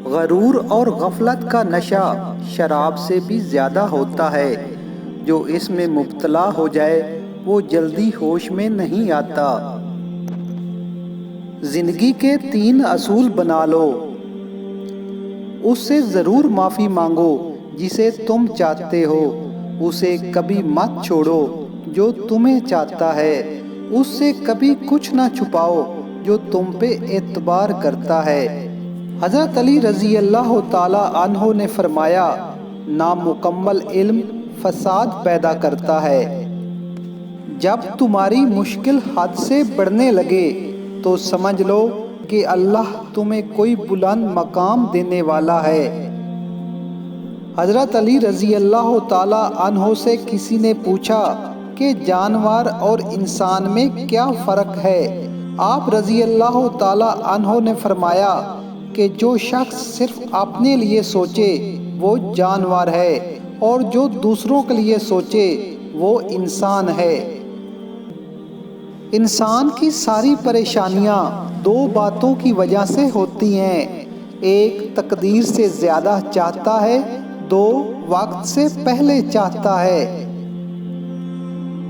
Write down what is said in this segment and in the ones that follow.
غرور اور غفلت کا نشہ شراب سے بھی زیادہ ہوتا ہے۔ جو اس میں مبتلا ہو جائے وہ جلدی ہوش میں نہیں آتا۔ زندگی کے 3 اصول بنا لو۔ اس سے ضرور معافی مانگو جسے تم چاہتے ہو، اسے کبھی مت چھوڑو جو تمہیں چاہتا ہے، اس سے کبھی کچھ نہ چھپاؤ جو تم پہ اعتبار کرتا ہے۔ حضرت علی رضی اللہ تعالی عنہ نے فرمایا، نامکمل علم فساد پیدا کرتا ہے۔ جب تمہاری مشکل حد سے بڑھنے لگے تو سمجھ لو کہ اللہ تمہیں کوئی بلند مقام دینے والا ہے۔ حضرت علی رضی اللہ تعالی عنہ سے کسی نے پوچھا کہ جانور اور انسان میں کیا فرق ہے؟ آپ رضی اللہ تعالی عنہ نے فرمایا کہ جو شخص صرف اپنے لیے سوچے وہ جانور ہے اور جو دوسروں کے لیے سوچے وہ انسان ہے۔ انسان کی ساری پریشانیاں 2 باتوں کی وجہ سے ہوتی ہیں، ایک تقدیر سے زیادہ چاہتا ہے، 2 وقت سے پہلے چاہتا ہے۔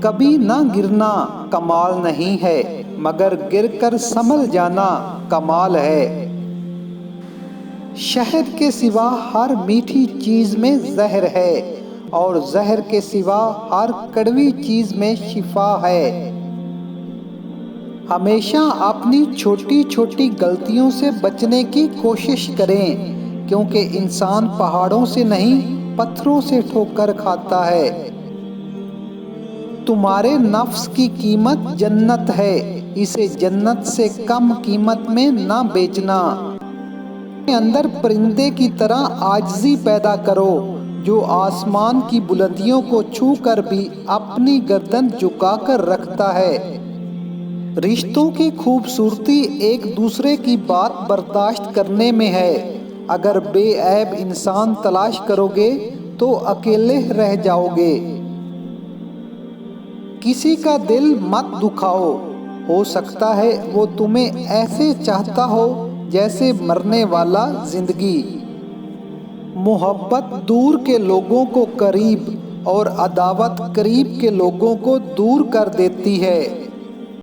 کبھی نہ گرنا کمال نہیں ہے مگر گر کر سنبھل جانا کمال ہے۔ شہد کے سوا ہر میٹھی چیز میں زہر ہے اور زہر کے سوا ہر کڑوی چیز میں شفا ہے۔ ہمیشہ اپنی چھوٹی چھوٹی غلطیوں سے بچنے کی کوشش کریں، کیونکہ انسان پہاڑوں سے نہیں پتھروں سے ٹھوکر کھاتا ہے۔ تمہارے نفس کی قیمت جنت ہے، اسے جنت سے کم قیمت میں نہ بیچنا۔ اپنے اندر پرندے کی طرح عاجزی پیدا کرو جو آسمان کی بلندیوں کو چھو کر بھی اپنی گردن جھکا کر رکھتا ہے۔ رشتوں کی خوبصورتی ایک دوسرے کی بات برداشت کرنے میں ہے۔ اگر بے عیب انسان تلاش کرو گے تو اکیلے رہ جاؤ گے۔ کسی کا دل مت دکھاؤ، ہو سکتا ہے وہ تمہیں ایسے چاہتا ہو جیسے مرنے والا زندگی۔ محبت دور کے لوگوں کو قریب اور عداوت قریب کے لوگوں کو دور کر دیتی ہے۔